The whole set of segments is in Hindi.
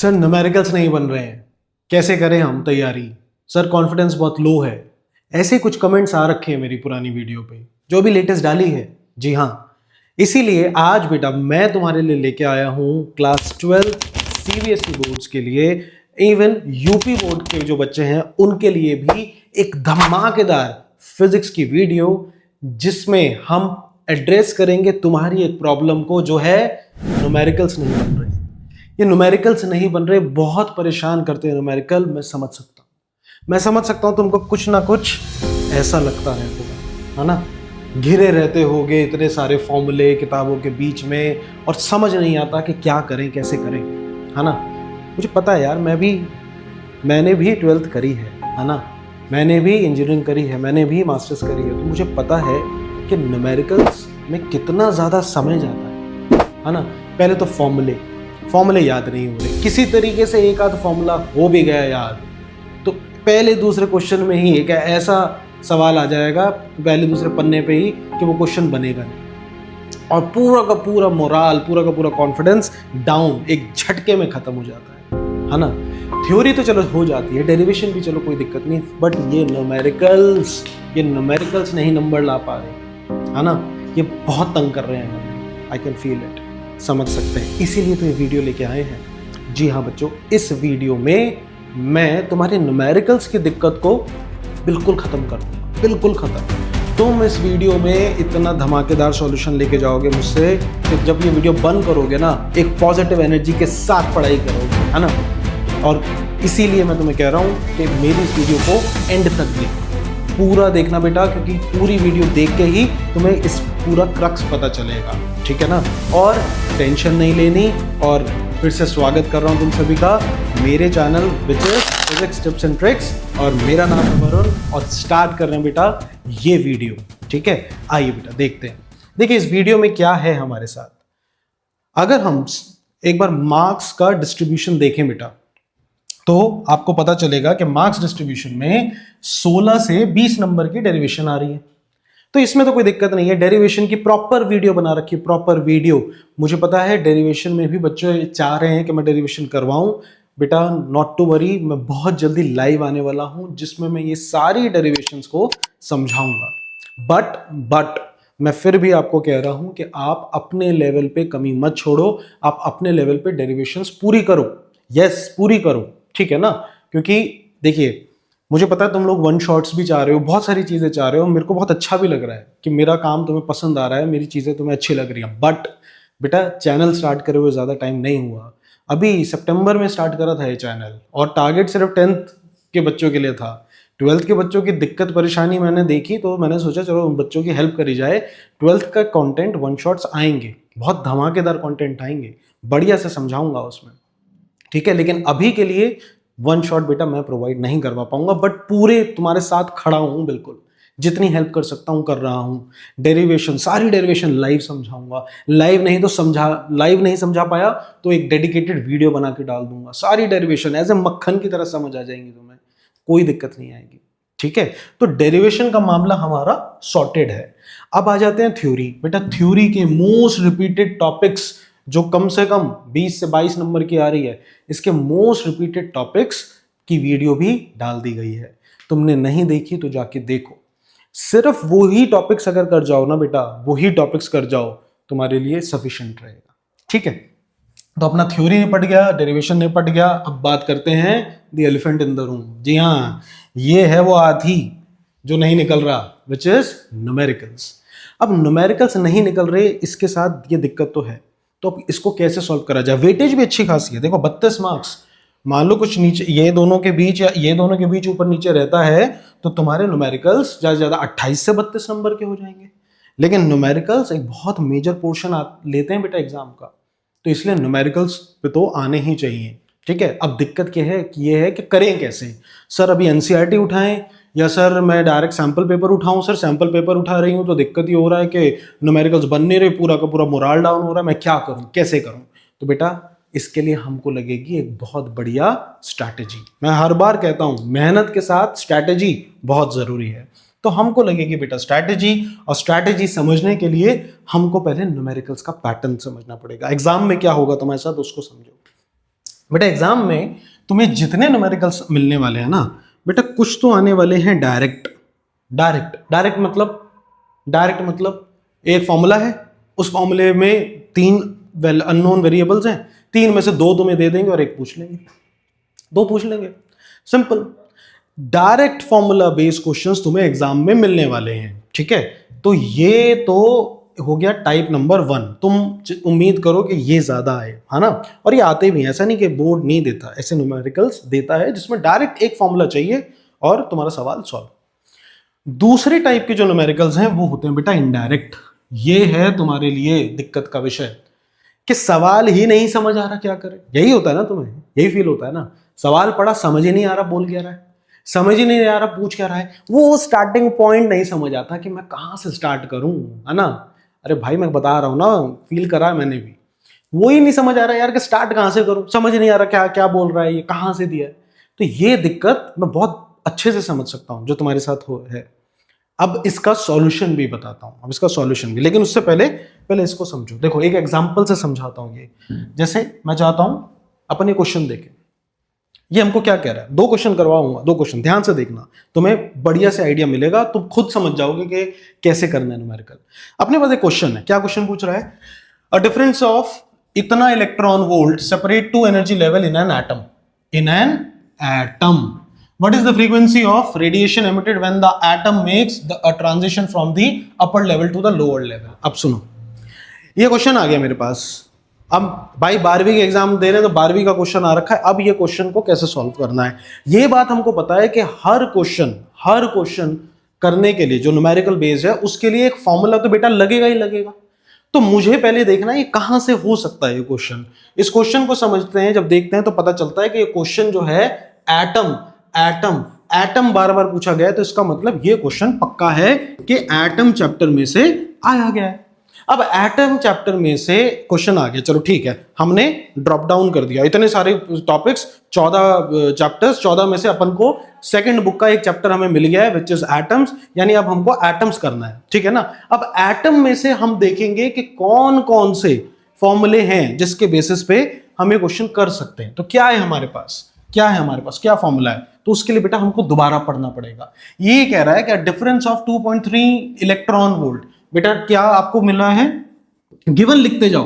सर न्यूमेरिकल्स नहीं बन रहे हैं, कैसे करें हम तैयारी? सर कॉन्फिडेंस बहुत लो है। ऐसे कुछ कमेंट्स आ रखे हैं मेरी पुरानी वीडियो पे जो भी लेटेस्ट डाली है। जी हाँ, इसीलिए आज बेटा मैं तुम्हारे लिए लेके आया हूँ क्लास 12 सीबीएसई बोर्ड्स के लिए, इवन यूपी बोर्ड के जो बच्चे हैं उनके लिए भी एक धमाकेदार फिजिक्स की वीडियो, जिसमें हम एड्रेस करेंगे तुम्हारी एक प्रॉब्लम को, जो है न्यूमेरिकल्स नहीं बन रहे। ये न्यूमेरिकल्स नहीं बन रहे, बहुत परेशान करते हैं न्यूमेरिकल। मैं समझ सकता हूँ तुमको कुछ ना कुछ ऐसा लगता है ना, घिरे रहते होगे इतने सारे फॉर्मूले किताबों के बीच में और समझ नहीं आता कि क्या करें कैसे करें, है ना। मुझे पता है यार, मैंने भी 12th करी है ना, मैंने भी इंजीनियरिंग करी है, मैंने भी मास्टर्स करी है, तो मुझे पता है कि न्यूमेरिकल्स में कितना ज़्यादा समय जाता है ना। पहले तो फॉर्मूले याद नहीं हो रहे, किसी तरीके से एक आध फॉर्मूला हो भी गया याद तो पहले दूसरे क्वेश्चन में ही एक ऐसा सवाल आ जाएगा पहले दूसरे पन्ने पे ही कि वो क्वेश्चन बनेगा नहीं, और पूरा का पूरा मोराल, पूरा का पूरा कॉन्फिडेंस डाउन एक झटके में ख़त्म हो जाता है ना। थ्योरी तो चलो हो जाती है, डेरिवेशन भी चलो कोई दिक्कत नहीं, बट ये न्यूमेरिकल्स नहीं नंबर ला पा रहे, है ना। ये बहुत तंग कर रहे हैं, आई कैन फील इट, समझ सकते हैं। इसीलिए तो ये वीडियो लेके आए हैं। जी हाँ बच्चों, इस वीडियो में मैं तुम्हारे न्यूमेरिकल्स की दिक्कत को बिल्कुल ख़त्म कर दूंगा, बिल्कुल ख़त्म। तुम इस वीडियो में इतना धमाकेदार सॉल्यूशन लेके जाओगे मुझसे कि जब ये वीडियो बंद करोगे ना, एक पॉजिटिव एनर्जी के साथ पढ़ाई करोगे, है ना। और इसीलिए मैं तुम्हें कह रहा हूँ कि मेरी इस वीडियो को एंड तक देखो, पूरा देखना बेटा, क्योंकि पूरी वीडियो देख के ही तुम्हें इस पूरा क्रक्स पता चलेगा, ठीक है ना। और टेंशन नहीं लेनी, और फिर से स्वागत कर रहा हूँ तुम सभी का मेरे channel which is physics tips and tricks, और मेरा नाम है वरुण, और स्टार्ट कर रहे हैं बेटा ये वीडियो, ठीक है। आइए बेटा देखते हैं। देखिए इस वीडियो में क्या है हमारे साथ। अगर हम एक बार मार्क्स का डिस्ट्रीब्यूशन देखें बेटा, तो आपको पता चलेगा कि मार्क्स डिस्ट्रीब्यूशन में 16 से 20 नंबर की डेरिवेशन आ रही है। तो इसमें तो कोई दिक्कत नहीं है, डेरिवेशन की प्रॉपर वीडियो बना रखी है, प्रॉपर वीडियो। मुझे पता है डेरिवेशन में भी बच्चे चाह रहे हैं कि मैं डेरिवेशन करवाऊं। बेटा नॉट टू वरी, मैं बहुत जल्दी लाइव आने वाला हूं जिसमें मैं ये सारी डेरिवेशंस को समझाऊंगा। बट मैं फिर भी आपको कह रहा हूं कि आप अपने लेवल पे कमी मत छोड़ो, आप अपने लेवल पे डेरिवेशंस पूरी करो, यस पूरी करो, ठीक है ना। क्योंकि देखिए मुझे पता है तुम लोग वन शॉट्स भी चाह रहे हो, बहुत सारी चीज़ें चाह रहे हो, मेरे को बहुत अच्छा भी लग रहा है कि मेरा काम तुम्हें पसंद आ रहा है, मेरी चीज़ें तुम्हें अच्छी लग रही हैं। बट बेटा चैनल स्टार्ट करे हुए ज़्यादा टाइम नहीं हुआ, अभी सितंबर में स्टार्ट करा था ये चैनल, और टारगेट सिर्फ 10th के बच्चों के लिए था। 12th के बच्चों की दिक्कत परेशानी मैंने देखी तो मैंने सोचा चलो उन बच्चों की हेल्प करी जाए। 12th का कंटेंट वन शॉट्स आएंगे, बहुत धमाकेदार कंटेंट आएंगे, बढ़िया से समझाऊंगा उसमें, ठीक है। लेकिन अभी के लिए वन शॉट बेटा मैं प्रोवाइड नहीं करवा पाऊंगा, बट पूरे तुम्हारे साथ खड़ा हूं, बिल्कुल जितनी हेल्प कर सकता हूं कर रहा हूं। डेरिवेशन, सारी डेरिवेशन लाइव समझाऊंगा, लाइव नहीं समझा पाया तो एक डेडिकेटेड वीडियो बना के डाल दूंगा, सारी डेरिवेशन एज ए मक्खन की तरह समझ आ जाएंगी तुम्हें, कोई दिक्कत नहीं आएगी, ठीक है। तो डेरिवेशन का मामला हमारा सॉर्टेड है। अब आ जाते हैं थ्योरी। बेटा थ्योरी के मोस्ट रिपीटेड टॉपिक्स जो कम से कम 20 से 22 नंबर की आ रही है, इसके मोस्ट रिपीटेड टॉपिक्स की वीडियो भी डाल दी गई है। तुमने नहीं देखी तो जाके देखो। सिर्फ वही टॉपिक्स अगर कर जाओ ना बेटा, वही टॉपिक्स कर जाओ, तुम्हारे लिए सफिशिएंट रहेगा, ठीक है। तो अपना थ्योरी निपट गया, डेरिवेशन निपट गया। अब बात करते हैं the elephant in the room. जी हाँ, ये है वो हाथी जो नहीं निकल रहा, विच इज न्यूमेरिकल्स। अब न्यूमेरिकल्स नहीं निकल रहे, इसके साथ ये दिक्कत तो है, तो अब इसको कैसे सॉल्व करा जाए। वेटेज भी अच्छी खासी है, देखो 32 मार्क्स, मान लो कुछ नीचे ये दोनों के बीच या ये दोनों के बीच ऊपर नीचे रहता है तो तुम्हारे न्यूमेरिकल्स ज़्यादा से ज़्यादा 28 से 32 नंबर के हो जाएंगे। लेकिन न्यूमेरिकल्स एक बहुत मेजर पोर्शन लेते हैं बेटा एग्जाम का, तो इसलिए न्यूमेरिकल्स पे तो आने ही चाहिए, ठीक है। अब दिक्कत क्या है कि ये है कि करें कैसे। सर अभी एनसीईआरटी उठाएं या सर मैं डायरेक्ट सैंपल पेपर उठाऊं। सर सैंपल पेपर उठा रही हूं तो दिक्कत ये हो रहा है कि न्यूमेरिकल्स बन नहीं रहे, पूरा का पूरा मोराल डाउन हो रहा है, मैं क्या करूं, कैसे करूं। तो बेटा इसके लिए हमको लगेगी एक बहुत बढ़िया स्ट्रैटेजी। मैं हर बार कहता हूं मेहनत के साथ स्ट्रैटेजी बहुत जरूरी है, तो हमको लगेगी बेटा स्ट्रैटेजी, और स्ट्रैटेजी समझने के लिए हमको पहले न्यूमेरिकल्स का पैटर्न समझना पड़ेगा। एग्जाम में क्या होगा तुम्हारे साथ उसको समझो। बेटा एग्जाम में तुम्हें जितने न्यूमेरिकल्स मिलने वाले हैं ना बेटा, कुछ तो आने वाले हैं डायरेक्ट। डायरेक्ट मतलब एक फॉर्मूला है, उस फॉर्मूले में 3 अननोन वेरिएबल्स हैं, 3 में से 2 तुम्हें दे देंगे और 1 पूछ लेंगे, 2 पूछ लेंगे, simple. Direct formula based questions तुम्हें एग्जाम में मिलने वाले हैं, ठीक है। तो ये तो हो गया टाइप नंबर 1। तुम उम्मीद करो कि ये ज्यादा आए, है ना। और ये आते भी हैं, ऐसा नहीं कि बोर्ड नहीं देता, ऐसे न्यूमेरिकल्स देता है जिसमें डायरेक्ट एक फॉर्मूला चाहिए और तुम्हारा सवाल सॉल्व। दूसरे टाइप के जो न्यूमेरिकल्स हैं वो होते हैं बेटा इनडायरेक्ट। ये है तुम्हारे लिए दिक्कत का विषय कि सवाल ही नहीं समझ आ रहा, क्या करें। यही होता है ना, तुम्हें यही फील होता है ना, सवाल पढ़ा समझ ही नहीं आ रहा, बोल क्या रहा है, समझ ही नहीं आ रहा, पूछ क्या रहा है, वो स्टार्टिंग पॉइंट नहीं समझ आता कि मैं कहाँ से स्टार्ट करूं, है ना। अरे भाई मैं बता रहा हूं ना, फील करा है मैंने भी, वो ही नहीं समझ आ रहा यार कि स्टार्ट कहाँ से करूं, समझ नहीं आ रहा क्या क्या बोल रहा है, ये कहाँ से दिया है। तो ये दिक्कत मैं बहुत अच्छे से समझ सकता हूं जो तुम्हारे साथ हो है। अब इसका सॉल्यूशन भी बताता हूं, अब इसका सॉल्यूशन भी, लेकिन उससे पहले इसको समझो। देखो एक एग्जांपल से समझाता हूं ये। जैसे मैं चाहता हूं अपन ये क्वेश्चन देखें, ये हमको क्या कह रहा है। 2 क्वेश्चन करवाऊंगा, 2 क्वेश्चन ध्यान से देखना, तुम्हें बढ़िया से आइडिया मिलेगा, तुम खुद समझ जाओगे कि कैसे करना है न्यूमेरिकल। अपने पास एक क्वेश्चन है, क्या क्वेश्चन पूछ रहा है, अ डिफरेंस ऑफ इतना electron volt separate 2 energy level in an atom. What is the frequency of radiation emitted when the atom makes a transition from the upper level to the lower level? अब सुनो, ये क्वेश्चन आ गया मेरे पास। अब भाई 12वीं के एग्जाम दे रहे हैं तो 12वीं का क्वेश्चन आ रखा है। अब ये क्वेश्चन को कैसे सॉल्व करना है, ये बात हमको पता है कि हर क्वेश्चन करने के लिए जो न्यूमेरिकल बेस्ड है उसके लिए एक फॉर्मूला तो बेटा लगेगा ही लगेगा। तो मुझे पहले देखना है ये कहां से हो सकता है ये क्वेश्चन। इस क्वेश्चन को समझते हैं, जब देखते हैं तो पता चलता है कि ये क्वेश्चन जो है एटम बार बार पूछा गया है, तो इसका मतलब ये क्वेश्चन पक्का है कि एटम चैप्टर में से आया गया है। अब एटम चैप्टर में से क्वेश्चन आ गया, चलो ठीक है, हमने ड्रॉप डाउन कर दिया इतने सारे टॉपिक्स, 14 चैप्टर्स, 14 में से अपन को सेकंड बुक का एक चैप्टर हमें मिल गया है विच इज एटम्स, यानी अब हमको एटम्स करना है, ठीक है ना। अब एटम में से हम देखेंगे कि कौन कौन से फॉर्मूले हैं जिसके बेसिस पे हम ये क्वेश्चन कर सकते हैं। तो क्या है हमारे पास, क्या फॉर्मूला है, तो उसके लिए बेटा हमको दोबारा पढ़ना पड़ेगा। ये कह रहा है कि डिफरेंस ऑफ 2.3 इलेक्ट्रॉन वोल्ट। बेटा क्या आपको मिला है, गिवन लिखते जाओ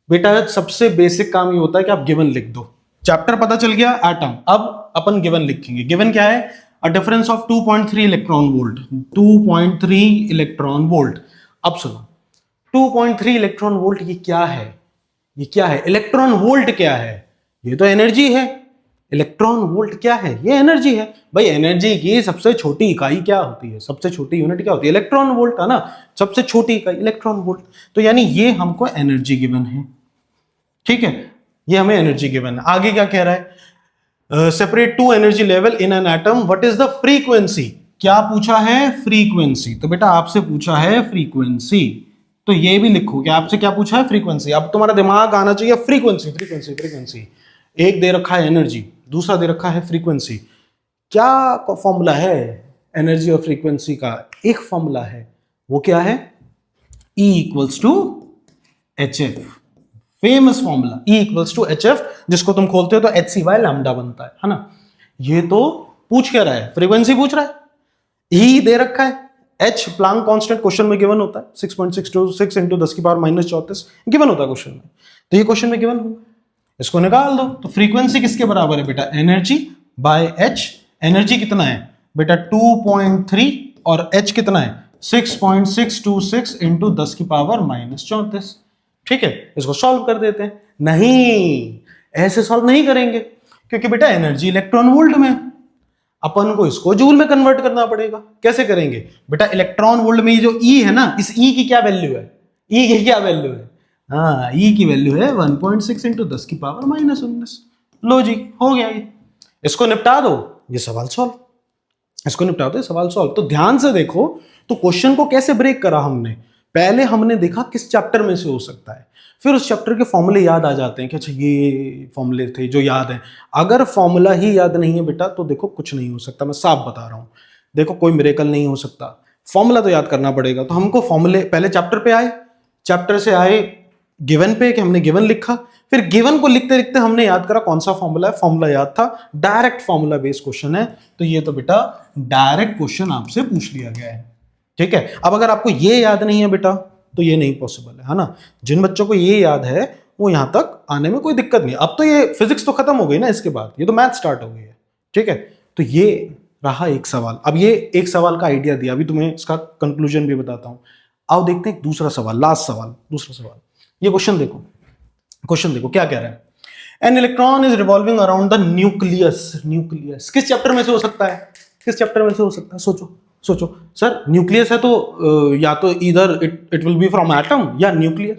बेटा। सबसे बेसिक काम ये होता है कि आप गिवन लिख दो। चैप्टर पता चल गया एटम, अब अपन गिवन लिखेंगे। गिवन क्या है, a difference of 2.3 electron volt, 2.3 electron volt. अब सुनो 2.3 इलेक्ट्रॉन वोल्ट ये क्या है, इलेक्ट्रॉन वोल्ट क्या है, ये तो एनर्जी है। इलेक्ट्रॉन वोल्ट क्या है, ये एनर्जी है। भाई एनर्जी की सबसे छोटी इकाई क्या होती है, सबसे छोटी यूनिट क्या होती है, इलेक्ट्रॉन वोल्ट है ना, सबसे छोटी इकाई इलेक्ट्रॉन वोल्ट। तो यानी ये हमको एनर्जी गिवन है, ठीक है, ये हमें एनर्जी गिवन है। आगे क्या कह रहा है, separate 2 energy level in an atom, what is the frequency. क्या पूछा है, फ्रीक्वेंसी। तो बेटा आपसे पूछा है फ्रीक्वेंसी, तो ये भी लिखो कि आपसे क्या पूछा है, फ्रीक्वेंसी। अब तुम्हारा दिमाग आना चाहिए फ्रीक्वेंसी। एक दे रखा है एनर्जी, दूसरा दे रखा है फ्रीक्वेंसी। क्या फॉर्मूला है एनर्जी और फ्रीक्वेंसी का, एक फॉर्मूला है, वो क्या है, E equals to HF। Famous formula E equals to HF, जिसको तुम खोलते हो तो HC/λ बनता है ना। ये तो पूछ क्या रहा है, फ्रीक्वेंसी पूछ रहा है, E दे रखा है, H प्लांक कांस्टेंट क्वेश्चन में गिवन होता है, 6.626 इंटू 10⁻⁻34 गिवन होता है क्वेश्चन में। तो ये क्वेश्चन में गिवन होगा, इसको निकाल दो। तो फ्रीक्वेंसी किसके बराबर है बेटा, एनर्जी बाय H। एनर्जी कितना है बेटा 2.3 और H कितना है 6.626 इंटू 10⁻⁻34। ठीक है, इसको सॉल्व कर देते हैं। नहीं, ऐसे सॉल्व नहीं करेंगे क्योंकि बेटा एनर्जी इलेक्ट्रॉन वोल्ट में, अपन को इसको जूल में कन्वर्ट करना पड़ेगा। कैसे करेंगे बेटा, इलेक्ट्रॉन वोल्ट में ये जो E है ना, इस E की क्या वैल्यू है, E की क्या वैल्यू है, हाँ E की वैल्यू है 1.6 इंटू 10⁻⁻19। लो जी, हो गया ये, इसको निपटा दो, ये सवाल सॉल्व, इसको निपटा दो, सवाल सॉल्व। तो ध्यान से देखो, तो क्वेश्चन को कैसे ब्रेक करा हमने, पहले हमने देखा किस चैप्टर में से हो सकता है, फिर उस चैप्टर के फॉर्मूले याद आ जाते हैं कि अच्छा ये फॉर्मूले थे जो याद हैं। अगर फॉर्मूला ही याद नहीं है बेटा तो देखो कुछ नहीं हो सकता, मैं साफ बता रहा हूं। देखो कोई मिरेकल नहीं हो सकता, फॉर्मूला तो याद करना पड़ेगा। तो हमको फॉर्मूले, पहले चैप्टर पे आए, चैप्टर से आए गिवन पे कि हमने गिवन लिखा, फिर गिवन को लिखते लिखते हमने याद करा कौन सा फॉर्मूला है, फॉर्मूला याद था, डायरेक्ट फॉर्मूला बेस्ड क्वेश्चन है, तो ये तो बेटा डायरेक्ट क्वेश्चन आपसे पूछ लिया गया है। ठीक है, अब अगर आपको ये याद नहीं है बेटा तो ये नहीं पॉसिबल है ना। जिन बच्चों को ये याद है वो यहां तक आने में कोई दिक्कत नहीं। अब तो ये फिजिक्स तो खत्म हो गई ना, इसके बाद ये तो मैथ स्टार्ट हो गई है। ठीक है, तो ये रहा एक सवाल। अब ये एक सवाल का आइडिया दिया, अभी तुम्हें इसका कंक्लूजन भी बताता हूं। आओ देखते हैं दूसरा सवाल, लास्ट सवाल, दूसरा सवाल। ये क्वेश्चन देखो, क्वेश्चन देखो क्या कह रहा है। An electron is revolving around the nucleus. Nucleus किस चैप्टर में से हो सकता है, किस चैप्टर में से हो सकता है? सोचो सोचो सर, न्यूक्लियस है तो या तो इधर it will be from atom या न्यूक्लियस,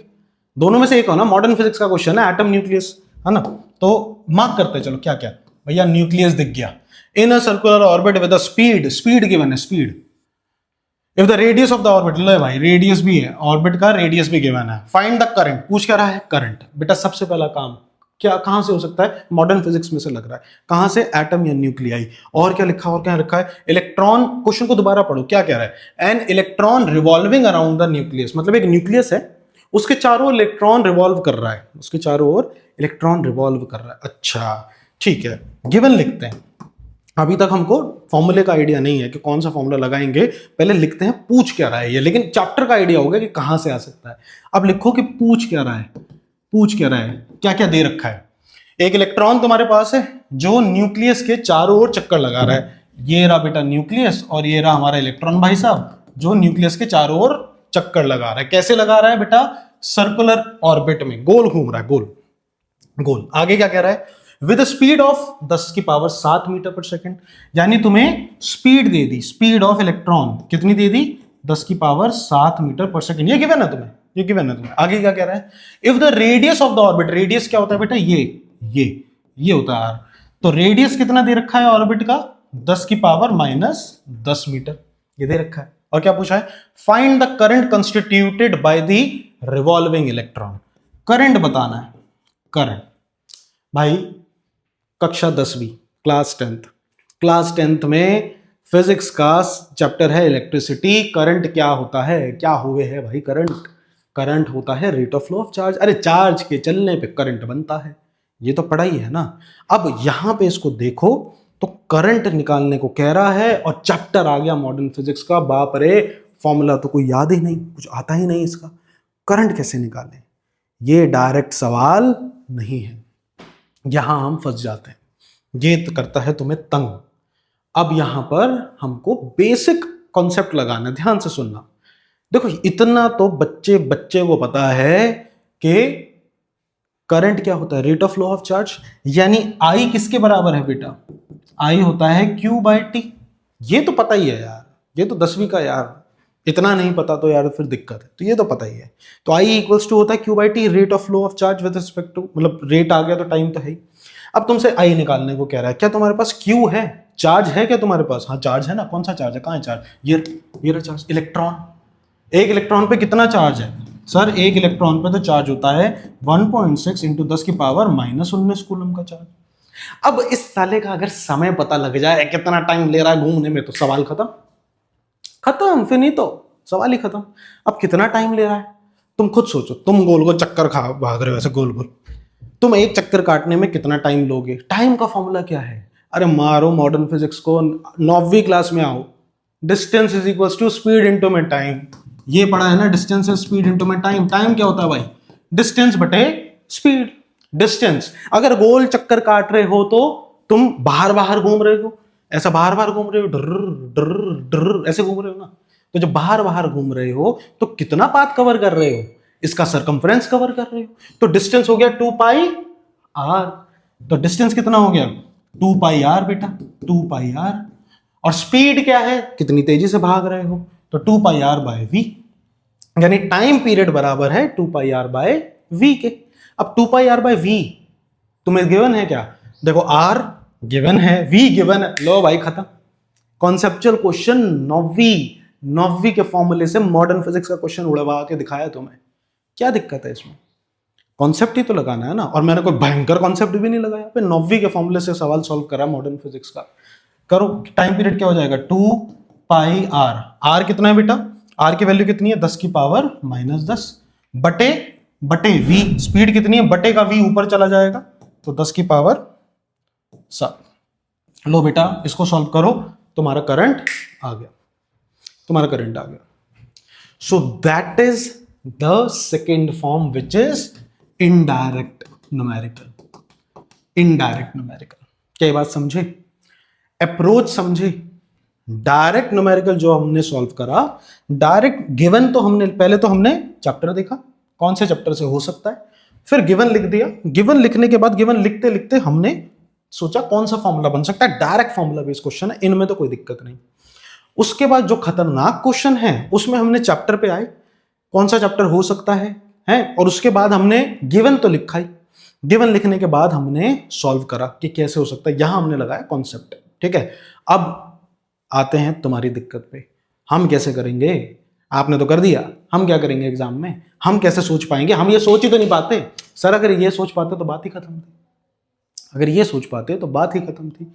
दोनों में से एक हो ना। मॉडर्न फिजिक्स का क्वेश्चन है, एटम न्यूक्लियस है ना। तो मार्क करते हैं, चलो क्या क्या भैया, न्यूक्लियस दिख गया। In a circular orbit with a speed, speed given है, speed. If the radius of the orbit, लो भाई रेडियस भी है, ऑर्बिट का रेडियस भी गिवन है। फाइंड द करंट, पूछ क्या रहा है? करंट। बेटा सबसे पहला काम क्या, कहां से हो सकता है? मॉडर्न फिजिक्स में से लग रहा है। कहां से? एटम या न्यूक्लियाई। और क्या लिखा, और क्या रखा है? इलेक्ट्रॉन। क्वेश्चन को दोबारा पढ़ो, क्या कह रहा है? An electron revolving around the nucleus, मतलब एक न्यूक्लियस है, उसके चारों ओर इलेक्ट्रॉन रिवॉल्व कर रहा है, उसके चारों ओर इलेक्ट्रॉन रिवॉल्व कर रहा है। अच्छा ठीक है, गिवन लिखते हैं। अभी तक हमको फॉर्मूले का आइडिया नहीं है कि कौन सा फॉर्मूला लगाएंगे, पहले लिखते हैं पूछ क्या रहा है ये, लेकिन चैप्टर का आइडिया होगा कि कहां से आ सकता है। अब लिखो कि पूछ क्या रहा है, पूछ क्या रहा है, क्या क्या दे रखा है। एक इलेक्ट्रॉन तुम्हारे पास है जो न्यूक्लियस के चारों ओर चक्कर लगा रहा है। ये रहा बेटा न्यूक्लियस, और ये रहा हमारा इलेक्ट्रॉन भाई साहब जो न्यूक्लियस के चारों ओर चक्कर लगा रहा है। कैसे लगा रहा है बेटा? सर्कुलर ऑर्बिट में, गोल घूम रहा है, गोल गोल। आगे क्या कह रहा है? विद स्पीड ऑफ 10 की पावर 7 मीटर पर सेकेंड, यानी तुम्हें speed they the, speed of electron कितनी दे दी? 10 की पावर 7 मीटर पर सेकेंड। ये गिवन है तुम्हें, ये गिवन है तुम्हें। आगे क्या कह रहा है? If the radius of the orbit, radius क्या होता है बेटा? ये होता है आर। तो रेडियस कितना दे रखा है ऑर्बिट का? 10 की पावर -10 मीटर, ये दे रखा है। और क्या पूछा है? Find the current constituted by the revolving electron. Current बताना है, करंट। भाई कक्षा 10वीं, क्लास 10th, क्लास 10th में फिजिक्स का चैप्टर है इलेक्ट्रिसिटी। करंट क्या होता है? क्या हुए है भाई? करंट, करंट होता है rate of flow of charge. अरे चार्ज के चलने पे करंट बनता है, ये तो पढ़ा ही है ना। अब यहां पे इसको देखो तो करंट निकालने को कह रहा है, और चैप्टर आ गया मॉडर्न फिजिक्स का। बाप रे, फॉर्मूला तो कोई याद ही नहीं, कुछ आता ही नहीं इसका, करंट कैसे निकालें? ये डायरेक्ट सवाल नहीं है, यहां हम फंस जाते हैं, ये तो करता है तुम्हें तंग। अब यहां पर हमको बेसिक कॉन्सेप्ट लगाना, ध्यान से सुनना। देखो इतना तो बच्चे को पता है कि करंट क्या होता है? Rate of flow of charge, यानी आई किसके बराबर है बेटा? आई होता है Q/T। ये तो पता ही है यार, ये तो 10वीं का यार, इतना नहीं पता तो यार फिर दिक्कत है, तो ये तो पता ही है। तो आई इक्वल्स टू होता है Q/T, rate of flow of charge with respect to, मतलब रेट आ गया तो टाइम तो है ही। अब तुमसे आई निकालने को कह रहा है, क्या तुम्हारे पास Q है? चार्ज है क्या तुम्हारे पास? हाँ चार्ज है ना। कौन सा चार्ज है? कहाँ है चार्ज? ये रहा चार्ज, इलेक्ट्रॉन। एक इलेक्ट्रॉन पे कितना चार्ज है सर? एक इलेक्ट्रॉन पे तो चार्ज होता है 1.6 इंटू 10 की पावर -19 कूलम का चार्ज। अब इस साले का अगर समय पता लग जाए कितना टाइम ले रहा है घूमने में, तो सवाल खत्म, खत्म, फिर नहीं तो सवाल ही खत्म। अब कितना टाइम ले रहा है तुम खुद सोचो। तुम गोल गोल चक्कर खा भाग रहे हो ऐसे गोल गोल, तुम एक चक्कर काटने में कितना टाइम लोगे? टाइम का फॉर्मूला क्या है? अरे मारो मॉडर्न फिजिक्स को, 9वीं क्लास में आओ। Distance is equals to speed into में टाइम। ये पढ़ा है ना, डिस्टेंस इज स्पीड इनटू में टाइम। टाइम क्या होता है भाई? डिस्टेंस बटे स्पीड। डिस्टेंस, अगर गोल चक्कर काट रहे हो तो तुम बाहर बाहर घूम रहे हो, ऐसा बाहर बाहर घूम रहे हो, डर डर डर ऐसे घूम रहे हो ना। तो जब बाहर बाहर घूम रहे हो तो कितना पाथ कवर कर रहे हो? इसका सरकमफ्रेंस कवर कर रहे हो। तो डिस्टेंस हो गया 2πr। तो डिस्टेंस कितना हो गया? 2πr बेटा, 2πr। और स्पीड क्या है? कितनी तेजी से भाग रहे हो? तो 2πr/v, यानी टाइम पीरियड बराबर है 2πr/v के। अब 2πr/v तुम्हें गिवन है क्या? देखो r गिवन है, v गिवन है, लो भाई खत्म। कॉन्सेप्चुअल क्वेश्चन 9वीं के फॉर्मूले से मॉडर्न फिजिक्स का क्वेश्चन उड़वा के दिखाया तुम्हें। क्या दिक्कत है इसमें? कॉन्सेप्ट ही तो लगाना है ना। और मैंने कोई भयंकर कॉन्सेप्ट भी नहीं लगाया, फिर 9वीं के फॉर्मूले से सवाल सॉल्व करा मॉडर्न फिजिक्स का। करो, टाइम पीरियड क्या हो जाएगा? 2πr। r कितना है बेटा? r की वैल्यू कितनी है? 10 की पावर -10 बटे बटे v, स्पीड कितनी है, बटे का v ऊपर चला जाएगा तो 10 की पावर 7। लो बेटा इसको सॉल्व करो, तुम्हारा करंट आ गया, तुम्हारा करंट आ गया। So that is the second form which is indirect numerical. Indirect numerical क्या बात समझे, अप्रोच समझे। डायरेक्ट न्यूमेरिकल जो हमने सॉल्व करा, डायरेक्ट गिवन तो हमने पहले तो हमने चैप्टर देखा कौन से चैप्टर से हो सकता है, फिर गिवन लिख दिया, गिवन लिखने के बाद गिवन लिखते लिखते हमने सोचा कौन सा फॉर्मूला बन सकता है, डायरेक्ट फॉर्मूला बेस्ड क्वेश्चन है, इनमें तो कोई दिक्कत नहीं। उसके बाद जो खतरनाक क्वेश्चन है उसमें हमने चैप्टर पे आए कौन सा चैप्टर हो सकता है, और उसके बाद हमने गिवन तो लिखा ही, गिवन लिखने के बाद हमने सॉल्व करा कि कैसे हो सकता है, यहां हमने लगाया कॉन्सेप्ट। ठीक है, अब आते हैं तुम्हारी दिक्कत पे, हम कैसे करेंगे, आपने तो कर दिया, हम क्या करेंगे एग्जाम में, हम कैसे सोच पाएंगे, हम ये सोच ही तो नहीं पाते। सर अगर ये सोच पाते तो बात ही खत्म थी, अगर ये सोच पाते तो बात ही खत्म थी।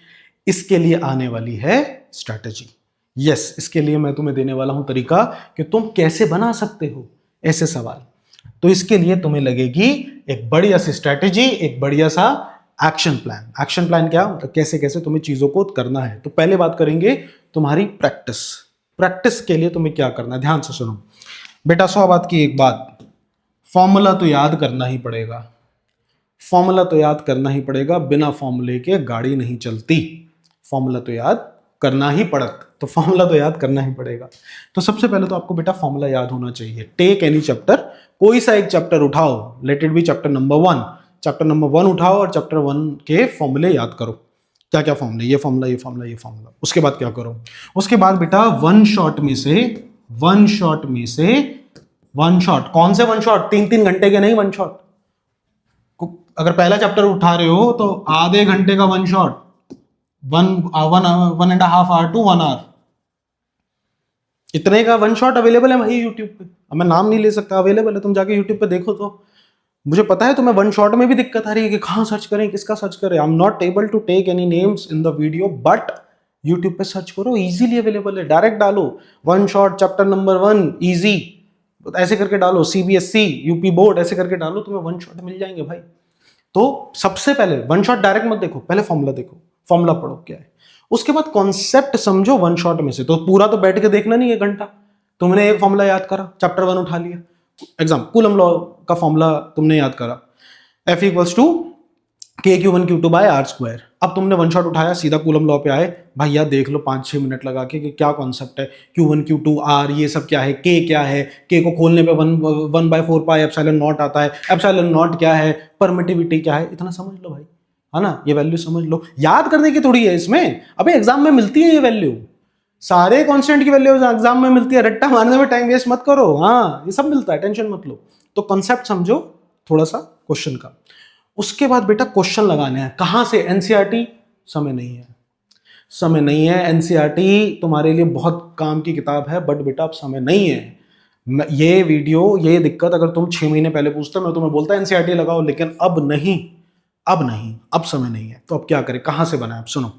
इसके लिए आने वाली है स्ट्रैटेजी। यस, इसके लिए मैं तुम्हें देने वाला हूं तरीका कि तुम कैसे बना सकते हो ऐसे सवाल। तो इसके लिए तुम्हें लगेगी एक बढ़िया सी स्ट्रैटेजी, एक बढ़िया सा एक्शन प्लान। एक्शन प्लान क्या, मतलब कैसे कैसे तुम्हें चीजों को करना है। तो पहले बात करेंगे तुम्हारी प्रैक्टिस। प्रैक्टिस के लिए तुम्हें क्या करना है, ध्यान से सुनो बेटा। 100 बात की एक बात, फॉर्मूला तो याद करना ही पड़ेगा, फॉर्मूला तो याद करना ही पड़ेगा, बिना फॉर्मूले के गाड़ी नहीं चलती, फॉर्मूला तो याद करना ही पड़त, तो फॉर्मूला तो याद करना ही पड़ेगा। तो सबसे पहले तो आपको बेटा फॉर्मूला याद होना चाहिए। टेक एनी चैप्टर, कोई सा एक चैप्टर उठाओ, let it be chapter number 1, chapter number 1 उठाओ और चैप्टर 1 के फॉर्मूले याद करो। क्या क्या फॉर्मूले, ये फॉर्मूला ये फॉर्मूला ये फॉर्मूला। उसके बाद क्या करो, उसके बाद बेटा वन शॉट में से वन शॉट, कौन से वन शॉट, 3-3 घंटे के नहीं वन शॉट। अगर पहला चैप्टर उठा रहे हो तो आधे घंटे का one shot, 1.5 hour to 1 hour, इतने का वन शॉट अवेलेबल है वही यूट्यूब पे। अब मैं नाम नहीं ले सकता, अवेलेबल है, तुम जाके यूट्यूब पे देखो। तो मुझे पता है तुम्हें वन शॉट में भी दिक्कत आ रही है कि कहाँ सर्च करें, किसका सर्च करें। I am not able to take any names in the video, but YouTube पे सर्च करो, इजीली अवेलेबल है। डायरेक्ट डालो one shot chapter number 1 easy, ऐसे करके डालो, सीबीएसई यूपी बोर्ड ऐसे करके डालो, तुम्हें वन शॉट मिल जाएंगे भाई। तो सबसे पहले वन शॉट डायरेक्ट मत देखो, पहले फॉर्मूला देखो, फॉर्मूला पढ़ो क्या है, उसके बाद कॉन्सेप्ट समझो वन शॉट में से। तो पूरा तो बैठ के देखना नहीं है घंटा, तुमने एक फॉर्मूला याद करा, चैप्टर 1 उठा लिया, एग्जाम कूलम लॉ का फॉर्मूला तुमने याद करा, F equals to K/Q1 Q2 by R square. अब तुमने वन शॉट उठाया, सीधा कूलम लॉ पे आए, भैया देख लो 5-6 मिनट लगा के कि क्या कॉन्सेप्ट है, Q1 Q2 R ये सब क्या है, K क्या है, K को खोलने पे 1/4 पाई एप्सिलॉन नॉट आता है, एप्सिलॉन नॉट क्या है, परमिटिविटी क्या है, इतना समझ लो भाई, है ना, ये वैल्यू समझ लो। याद करने की थोड़ी है इसमें, अबे एग्जाम में मिलती है ये वैल्यू, सारे कांस्टेंट की वैल्यू एग्जाम में मिलती है, रट्टा मारने में टाइम वेस्ट मत करो, हाँ ये सब मिलता है, टेंशन मत लो। तो कॉन्सेप्ट समझो थोड़ा सा क्वेश्चन का। उसके बाद बेटा क्वेश्चन लगाने हैं, कहां से, एनसीईआरटी, समय नहीं है, समय नहीं है, एनसीईआरटी तुम्हारे लिए बहुत काम की किताब है, बट बेटा अब समय नहीं है। ये वीडियो, ये दिक्कत अगर तुम 6 महीने पहले पूछते मैं तुम्हें बोलता एनसीईआरटी लगाओ, लेकिन अब नहीं, अब समय नहीं है। तो अब क्या करें, कहां से बनाए, अब सुनो,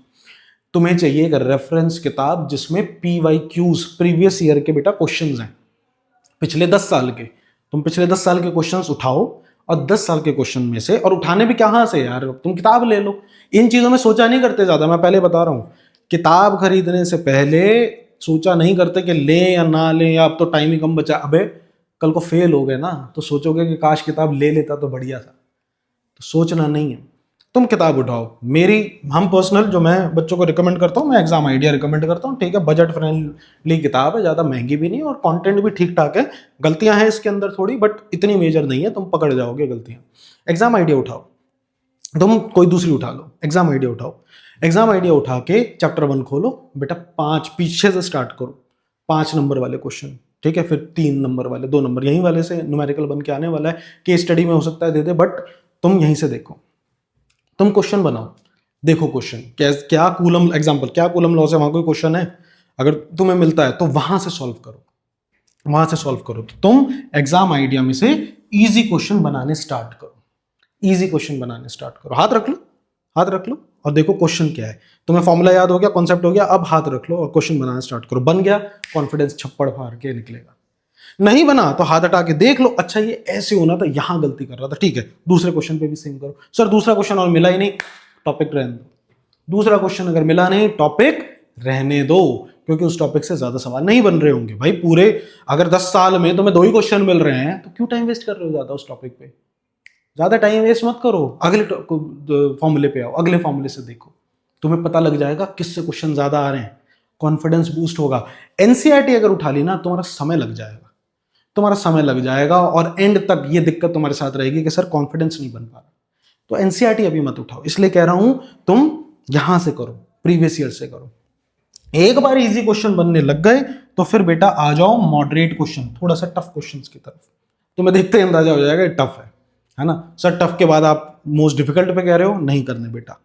तुम्हें चाहिए एक रेफरेंस किताब जिसमें PYQs प्रीवियस ईयर के बेटा क्वेश्चंस हैं, पिछले 10 साल के। तुम पिछले 10 साल के क्वेश्चंस उठाओ और 10 साल के क्वेश्चन में से, और उठाने भी कहाँ से यार, तुम किताब ले लो। इन चीज़ों में सोचा नहीं करते ज़्यादा, मैं पहले बता रहा हूँ, किताब खरीदने से पहले सोचा नहीं करते कि लें या ना लें, या अब तो टाइम ही कम बचा, अबे कल को फेल हो गए ना तो सोचोगे कि काश किताब ले लेता तो बढ़िया था। तो सोचना नहीं है, तुम किताब उठाओ। हम पर्सनल जो मैं बच्चों को रिकमेंड करता हूँ, मैं एग्जाम आइडिया रिकमेंड करता हूँ, ठीक है, बजट फ्रेंडली किताब है, ज़्यादा महंगी भी नहीं है, और कंटेंट भी ठीक ठाक है। गलतियां हैं इसके अंदर थोड़ी, बट इतनी मेजर नहीं है, तुम पकड़ जाओगे गलतियां। एग्जाम आइडिया उठाओ, तुम कोई दूसरी उठा लो, एग्जाम आइडिया उठाओ, एग्जाम आइडिया उठा के चैप्टर 1 खोलो बेटा, 5 पीछे से स्टार्ट करो, 5 नंबर वाले क्वेश्चन, ठीक है, फिर 3 नंबर वाले, 2 नंबर यहीं वाले से न्यूमेरिकल बन के आने वाला है, केस स्टडी में हो सकता है दे दे, बट तुम यहीं से देखो, तुम क्वेश्चन बनाओ, देखो क्वेश्चन क्या कूलम, एग्जांपल क्या कूलम लॉ से वहां कोई क्वेश्चन है, अगर तुम्हें मिलता है तो वहां से सॉल्व करो, वहां से सॉल्व करो। तो तुम एग्जाम आइडिया में से इजी क्वेश्चन बनाने स्टार्ट करो, इजी क्वेश्चन बनाने स्टार्ट करो, हाथ रख लो, हाथ रख लो और देखो क्वेश्चन क्या है। तुम्हें फॉर्मूला याद हो गया, कॉन्सेप्ट हो गया, अब हाथ रख लो और क्वेश्चन बनाना स्टार्ट करो। बन गया, कॉन्फिडेंस छप्पड़ फाड़ के निकलेगा। नहीं बना तो हाथ हटा के देख लो, अच्छा ये ऐसे होना था, यहां गलती कर रहा था, ठीक है दूसरे क्वेश्चन पे भी सेम करो। सर दूसरा क्वेश्चन और मिला ही नहीं, टॉपिक रहने दो। दूसरा क्वेश्चन अगर मिला नहीं, टॉपिक रहने दो, क्योंकि उस टॉपिक से ज्यादा सवाल नहीं बन रहे होंगे भाई पूरे। अगर 10 साल में तुम्हें 2 ही क्वेश्चन मिल रहे हैं तो क्यों टाइम वेस्ट कर रहे हो ज्यादा उस टॉपिक पे? ज्यादा टाइम वेस्ट मत करो, अगले फॉर्मूले पे आओ, अगले फॉर्मूले से देखो, तुम्हें पता लग जाएगा किससे क्वेश्चन ज्यादा आ रहे हैं, कॉन्फिडेंस बूस्ट होगा। एनसीईआरटी अगर उठा ली ना, तुम्हारा समय लग जाएगा, तुम्हारा समय लग जाएगा, और एंड तक ये दिक्कत तुम्हारे साथ रहेगी कि सर कॉन्फिडेंस नहीं बन पा रहा। तो एनसीईआरटी अभी मत उठाओ, इसलिए कह रहा हूं तुम यहां से करो, प्रीवियस ईयर से करो। एक बार इजी क्वेश्चन बनने लग गए तो फिर बेटा आ जाओ मॉडरेट क्वेश्चन, थोड़ा सा टफ क्वेश्चंस की तरफ। तुम्हें देखते ही अंदाजा हो जाएगा टफ है ना। सर टफ के बाद आप मोस्ट डिफिकल्ट पे कह रहे हो, नहीं करने बेटा,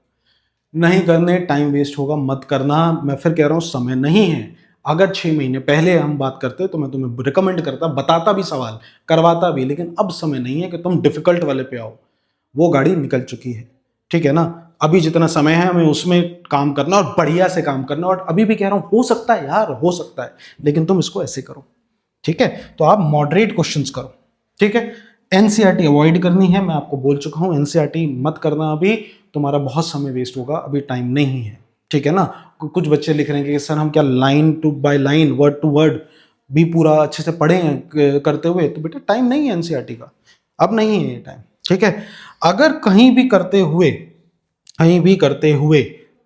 नहीं करने, टाइम वेस्ट होगा, मत करना। मैं फिर कह रहा हूं समय नहीं है। अगर 6 महीने पहले हम बात करते तो मैं तुम्हें रिकमेंड करता, बताता भी, सवाल करवाता भी, लेकिन अब समय नहीं है कि तुम डिफिकल्ट वाले पे आओ, वो गाड़ी निकल चुकी है, ठीक है ना। अभी जितना समय है हमें उसमें काम करना और बढ़िया से काम करना। और अभी भी कह रहा हूं हो सकता है यार, हो सकता है, लेकिन तुम इसको ऐसे करो, ठीक है। तो आप मॉडरेट क्वेश्चंस करो, ठीक है। एनसीईआरटी अवॉइड करनी है, मैं आपको बोल चुका हूं, एनसीईआरटी मत करना, अभी तुम्हारा बहुत समय वेस्ट होगा, अभी टाइम नहीं है, ठीक है ना। कुछ बच्चे लिख रहे हैं कि सर हम क्या line to by line, word to word भी पूरा अच्छे से पढ़े हैं करते हुए, तो बेटा टाइम नहीं है एनसीईआरटी का, अब नहीं है ये टाइम, ठीक है। अगर कहीं भी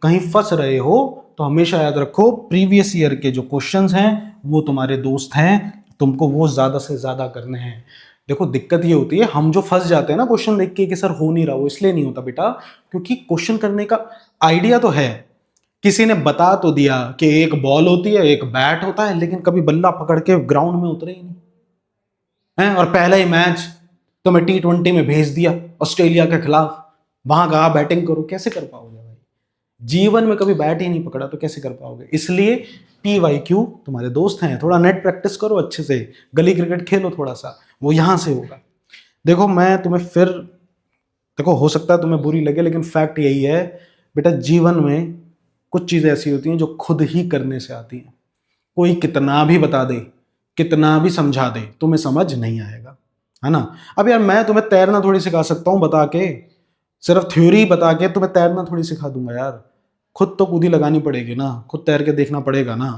कहीं फंस रहे हो तो हमेशा याद रखो प्रीवियस ईयर के जो क्वेश्चंस हैं वो तुम्हारे दोस्त हैं, तुमको वो ज्यादा से ज्यादा करने हैं। देखो दिक्कत ये होती है, हम जो फंस जाते हैं ना क्वेश्चन देख के कि सर हो नहीं रहा, वो इसलिए नहीं होता बेटा क्योंकि क्वेश्चन करने का आइडिया तो है, किसी ने बता तो दिया कि एक बॉल होती है, एक बैट होता है, लेकिन कभी बल्ला पकड़ के ग्राउंड में उतरे ही नहीं है। और पहला ही मैच तो मैं T20 में भेज दिया ऑस्ट्रेलिया के खिलाफ, वहां कहा बैटिंग करो, कैसे कर पाओगे भाई? जीवन में कभी बैट ही नहीं पकड़ा तो कैसे कर पाओगे? इसलिए PYQ तुम्हारे दोस्त हैं, थोड़ा नेट प्रैक्टिस करो अच्छे से, गली क्रिकेट खेलो थोड़ा सा, वो यहां से होगा। देखो मैं तुम्हें फिर, देखो हो सकता है तुम्हें बुरी लगे, लेकिन फैक्ट यही है बेटा, जीवन में कुछ चीजें ऐसी होती हैं जो खुद ही करने से आती हैं। कोई कितना भी बता दे, कितना भी समझा दे, तुम्हें समझ नहीं आएगा, है ना। अब यार मैं तुम्हें तैरना थोड़ी सिखा सकता हूं बता के, सिर्फ थ्योरी बता के तुम्हें तैरना थोड़ी सिखा दूंगा यार, खुद तो कूदी लगानी पड़ेगी ना, खुद तैर के देखना पड़ेगा ना।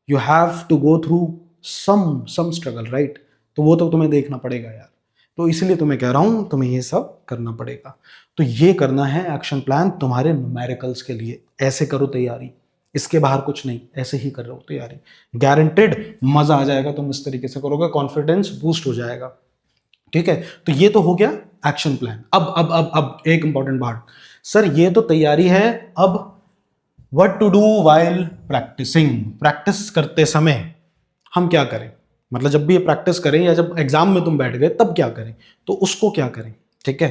You have to go through some struggle, right. तो वो तो तुम्हें देखना पड़ेगा यार, तो इसलिए तुम्हें कह रहा हूं तुम्हें ये सब करना पड़ेगा। तो ये करना है एक्शन प्लान तुम्हारे न्यूमेरिकल्स के लिए, ऐसे करो तैयारी, इसके बाहर कुछ नहीं, ऐसे ही कर रहे हो तैयारी, गारंटेड मजा आ जाएगा। तुम इस तरीके से करोगे, कॉन्फिडेंस बूस्ट हो जाएगा, ठीक है। तो ये तो हो गया एक्शन प्लान। अब एक इंपॉर्टेंट बात, सर ये तो तैयारी है, अब what to do while practising, practice करते समय हम क्या करें, मतलब जब भी ये प्रैक्टिस करें या जब एग्जाम में तुम बैठ गए तब क्या करें, तो उसको क्या करें, ठीक है।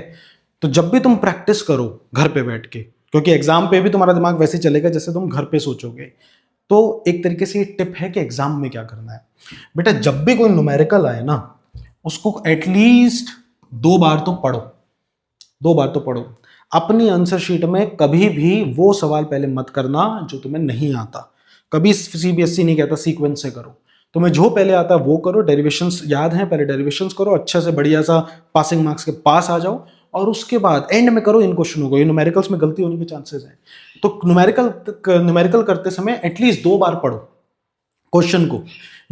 तो जब भी तुम प्रैक्टिस करो घर पे बैठ के, क्योंकि एग्जाम पे भी तुम्हारा दिमाग वैसे चलेगा जैसे तुम घर पे सोचोगे, तो एक तरीके से ये टिप है कि एग्जाम में क्या करना है बेटा, जब भी कोई न्यूमेरिकल आए ना उसको एटलीस्ट 2 बार तो पढ़ो, 2 बार तो पढ़ो। अपनी आंसर शीट में कभी भी वो सवाल पहले मत करना जो तुम्हें नहीं आता, कभी CBSE नहीं कहता सीक्वेंस से करो, तुम्हें जो पहले आता है वो करो। डेरिवेशंस याद हैं, पहले डेरिवेशंस करो, अच्छे से बढ़िया सा पासिंग मार्क्स के पास आ जाओ, और उसके बाद एंड में करो इन क्वेश्चनों को। ये न्यूमेरिकल्स में गलती होने के चांसेस हैं, तो न्यूमेरिकल करते समय एटलीस्ट 2 बार पढ़ो क्वेश्चन को,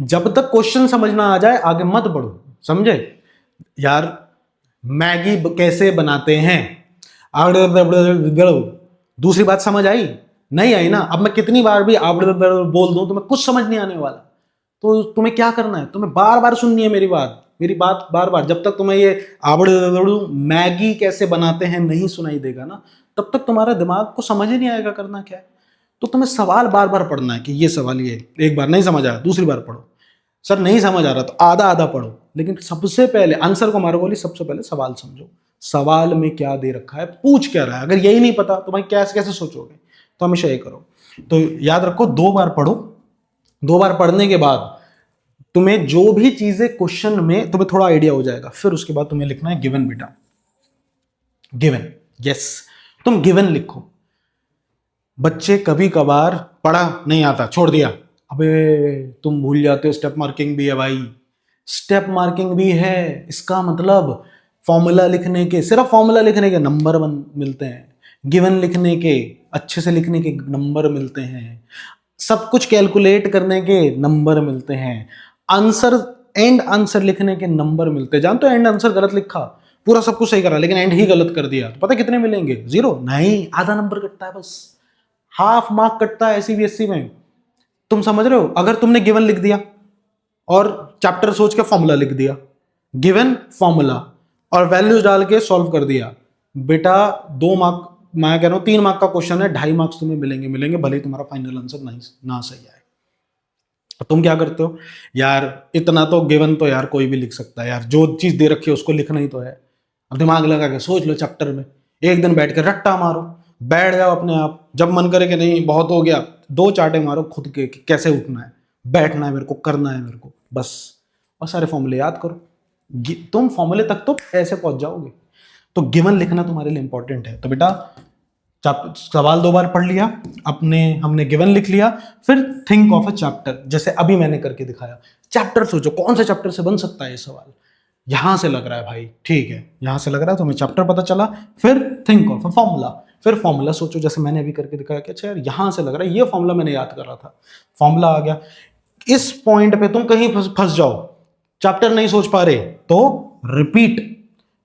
जब तक क्वेश्चन समझ ना आ जाए आगे मत बढ़ो, समझे यार। मैगी कैसे बनाते हैं, दूसरी बात समझ आई नहीं आई ना, अब मैं कितनी बार भी बोल दूं तुम्हें कुछ समझ नहीं आने वाला। तो तुम्हें क्या करना है, तुम्हें बार बार सुननी है मेरी बात बार बार, जब तक तुम्हें ये मैगी कैसे बनाते हैं नहीं सुनाई देगा ना, तब तक तुम्हारे दिमाग को समझ ही नहीं आएगा करना क्या है। तो तुम्हें सवाल बार बार पढ़ना है कि ये सवाल, ये एक बार नहीं समझ आया दूसरी बार पढ़ो, सर नहीं समझ आ रहा तो आधा आधा पढ़ो, लेकिन सबसे पहले आंसर को मारो गोली, सबसे पहले सवाल समझो, सवाल में क्या दे रखा है, पूछ क्या रहा है। अगर यही नहीं पता तो भाई कैसे सोचोगे, तो हमेशा ये करो। तो याद रखो 2 बार पढ़ो, 2 बार पढ़ने के बाद तुम्हें जो भी चीजें क्वेश्चन में तुम्हें थोड़ा आइडिया हो जाएगा, फिर उसके बाद तुम्हें लिखना है गिवन बेटा, गिवन, यस तुम गिवन लिखो। बच्चे कभी कभार पढ़ा नहीं आता छोड़ दिया, अबे तुम भूल जाते हो स्टेप मार्किंग भी है भाई, स्टेप मार्किंग भी है। इसका मतलब फॉर्मूला लिखने के, सिर्फ फॉर्मूला लिखने के नंबर मिलते हैं, गिवन लिखने के, अच्छे से लिखने के नंबर मिलते हैं, सब कुछ कैलकुलेट करने के नंबर मिलते हैं, आंसर एंड आंसर लिखने के नंबर मिलते हैं। जानते हो एंड आंसर गलत लिखा, पूरा सब कुछ सही करा लेकिन एंड ही गलत कर दिया तो पता कितने मिलेंगे? 0 नहीं, आधा नंबर कटता है, बस हाफ मार्क कटता है सीबीएसई में। तुम समझ रहे हो? अगर तुमने गिवन लिख दिया और चैप्टर सोच के फॉर्मूला लिख दिया, गिवन फॉर्मूला और वैल्यूज डाल के सॉल्व कर दिया, बेटा 2 मार्क, मैं कह रहा हूं 3 मार्क का क्वेश्चन है, 2.5 मार्क्स तुम्हें मिलेंगे भले ही तुम्हारा फाइनल आंसर नहीं ना सही आए। तो तुम क्या करते हो यार, इतना तो गिवन तो यार कोई भी लिख सकता है यार, जो चीज दे रखी है उसको लिखना ही तो है। अब दिमाग लगा के सोच लो चैप्टर में, एक दिन बैठ के रट्टा मारो, बैठ जाओ अपने आप, जब मन करे कि नहीं बहुत हो गया 2 चांटे मारो खुद के कि कैसे उठना है, बैठना है मेरे को, करना है मेरे को, बस। और सारे फॉर्मूले याद करो, तुम फॉर्मूले तक तो ऐसे पहुंच जाओगे। तो गिवन लिखना तुम्हारे लिए इंपॉर्टेंट है। तो बेटा सवाल 2 बार पढ़ लिया, हमने गिवन लिख लिया, फिर थिंक ऑफ अ चैप्टर, जैसे अभी मैंने करके दिखाया। चैप्टर सोचो कौन से चैप्टर से बन सकता है ये सवाल, यहां से लग रहा है भाई, ठीक है, यहां से लग रहा है, तुम्हें चैप्टर पता चला। फिर थिंक ऑफ अ फॉर्मूला, फिर फॉर्मूला सोचो, जैसे मैंने अभी करके दिखाया कि अच्छा यार यहां से लग रहा है ये फॉर्मूला मैंने याद कर रहा था, फॉर्मूला आ गया। इस पॉइंट पे तुम कहीं फंस जाओ, चैप्टर नहीं सोच पा रहे, तो रिपीट,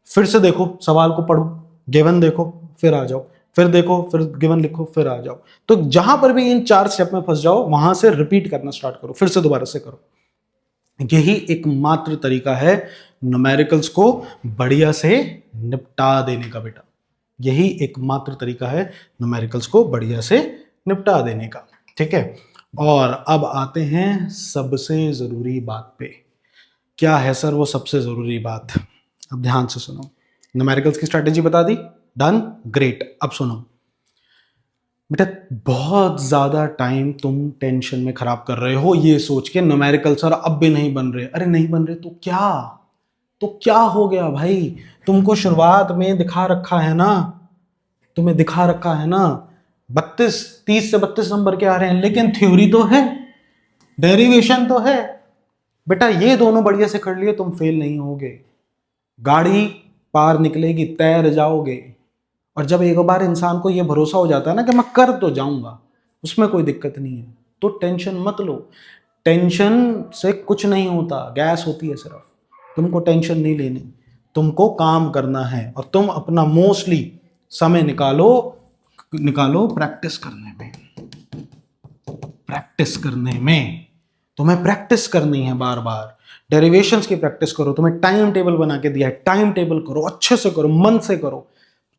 फिर से देखो सवाल को पढ़ो, गिवन देखो फिर आ जाओ, फिर देखो, फिर गिवन लिखो, फिर आ जाओ। तो जहां पर भी इन 4 स्टेप में फंस जाओ वहां से रिपीट करना स्टार्ट करो, फिर से दोबारा से करो। यही एकमात्र तरीका है न्यूमेरिकल्स को बढ़िया से निपटा देने का बेटा, यही एकमात्र तरीका है न्यूमेरिकल्स को बढ़िया से निपटा देने का, ठीक है। और अब आते हैं सबसे जरूरी बात पे। क्या है सर वो सबसे जरूरी बात? अब ध्यान से सुनो, न्यूमेरिकल्स की स्ट्रैटेजी बता दी, डन, ग्रेट। अब सुनो बेटा, बहुत ज्यादा टाइम तुम टेंशन में खराब कर रहे हो ये सोच के न्यूमेरिकल सर अब भी नहीं बन रहे। अरे नहीं बन रहे तो क्या हो गया भाई? तुमको शुरुआत में दिखा रखा है ना, तुम्हें दिखा रखा है ना 30 से 32 नंबर के आ रहे हैं, लेकिन थ्योरी तो है, डेरिवेशन तो है बेटा। ये दोनों बढ़िया से कर लिए, तुम फेल नहीं होगे, गाड़ी पार निकलेगी, तैर जाओगे। और जब एक बार इंसान को ये भरोसा हो जाता है ना कि मैं कर तो जाऊंगा, उसमें कोई दिक्कत नहीं है, तो टेंशन मत लो। टेंशन से कुछ नहीं होता, गैस होती है सिर्फ। तुमको टेंशन नहीं लेनी, तुमको काम करना है, और तुम अपना मोस्टली समय निकालो प्रैक्टिस करने में। तुम्हें प्रैक्टिस करनी है बार बार, डेरिवेशंस की प्रैक्टिस करो। तुम्हें टाइम टेबल बना के दिया है, टाइम टेबल करो, अच्छे से करो, मन से करो,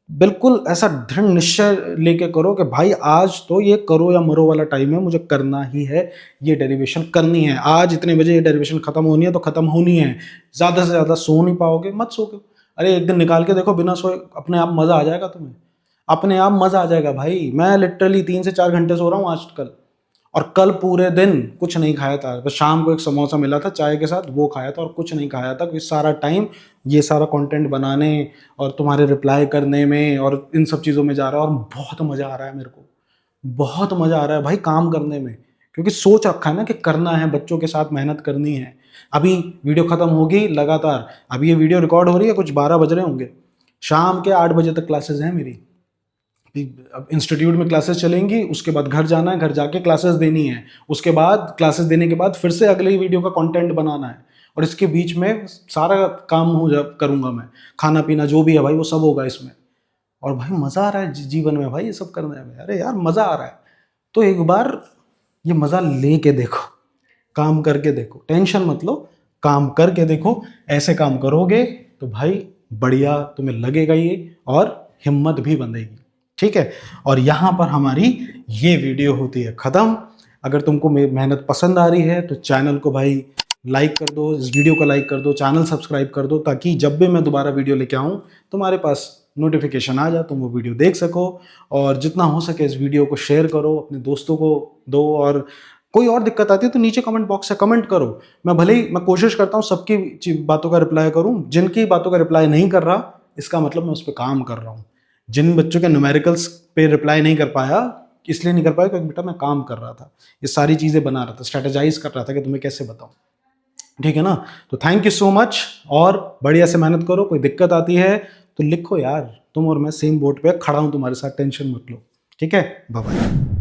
बिल्कुल ऐसा दृढ़ निश्चय लेके करो कि भाई आज तो ये करो या मरो वाला टाइम है, मुझे करना ही है, ये डेरिवेशन करनी है, आज इतने बजे ये डेरिवेशन खत्म होनी है तो खत्म होनी है। ज़्यादा से ज़्यादा सो नहीं पाओगे, मत सो के, अरे एक दिन निकाल के देखो बिना सोए, अपने आप मज़ा आ जाएगा, तुम्हें अपने आप मज़ा आ जाएगा भाई। मैं लिटरली 3 से 4 घंटे सो रहा हूँ आजकल, और कल पूरे दिन कुछ नहीं खाया था, बस शाम को एक समोसा मिला था चाय के साथ, वो खाया था, और कुछ नहीं खाया था। क्योंकि सारा टाइम ये सारा कंटेंट बनाने और तुम्हारे रिप्लाई करने में और इन सब चीज़ों में जा रहा है, और बहुत मज़ा आ रहा है मेरे को, बहुत मज़ा आ रहा है भाई काम करने में। क्योंकि सोच रखा है ना कि करना है, बच्चों के साथ मेहनत करनी है। अभी वीडियो ख़त्म होगी लगातार, अभी ये वीडियो रिकॉर्ड हो रही है, कुछ 12 बज रहे होंगे, शाम के 8 बजे तक क्लासेज हैं मेरी। अब इंस्टीट्यूट में क्लासेस चलेंगी, उसके बाद घर जाना है, घर जाके क्लासेस देनी है, उसके बाद क्लासेस देने के बाद फिर से अगली वीडियो का कंटेंट बनाना है, और इसके बीच में सारा काम करूँगा मैं, खाना पीना जो भी है भाई वो सब होगा इसमें। और भाई मज़ा आ रहा है जीवन में भाई ये सब करने में, अरे यार मज़ा आ रहा है। तो एक बार ये मज़ा ले के देखो, काम करके देखो, टेंशन मत लो, काम करके देखो। ऐसे काम करोगे तो भाई बढ़िया तुम्हें लगेगा ये, और हिम्मत भी बंधेगी, ठीक है। और यहाँ पर हमारी ये वीडियो होती है ख़त्म। अगर तुमको मेहनत पसंद आ रही है तो चैनल को भाई लाइक कर दो, इस वीडियो को लाइक कर दो, चैनल सब्सक्राइब कर दो, ताकि जब भी मैं दोबारा वीडियो लेके आऊँ तुम्हारे पास नोटिफिकेशन आ जाए, तुम वो वीडियो देख सको। और जितना हो सके इस वीडियो को शेयर करो, अपने दोस्तों को दो, और कोई और दिक्कत आती है तो नीचे कमेंट बॉक्स से कमेंट करो। मैं कोशिश करता हूँ सबकी बातों का रिप्लाई करूँ, जिनकी बातों का रिप्लाई नहीं कर रहा इसका मतलब मैं उस पर काम कर रहा हूँ। जिन बच्चों के न्यूमेरिकल्स पे रिप्लाई नहीं कर पाया, इसलिए नहीं कर पाया क्योंकि बेटा मैं काम कर रहा था, ये सारी चीज़ें बना रहा था, स्ट्रेटेजाइज कर रहा था कि तुम्हें कैसे बताऊं। ठीक है ना। तो थैंक यू सो मच, और बढ़िया से मेहनत करो। कोई दिक्कत आती है तो लिखो यार, तुम और मैं सेम बोट पे खड़ा हूं तुम्हारे साथ, टेंशन मत लो। ठीक है, बाय बाय।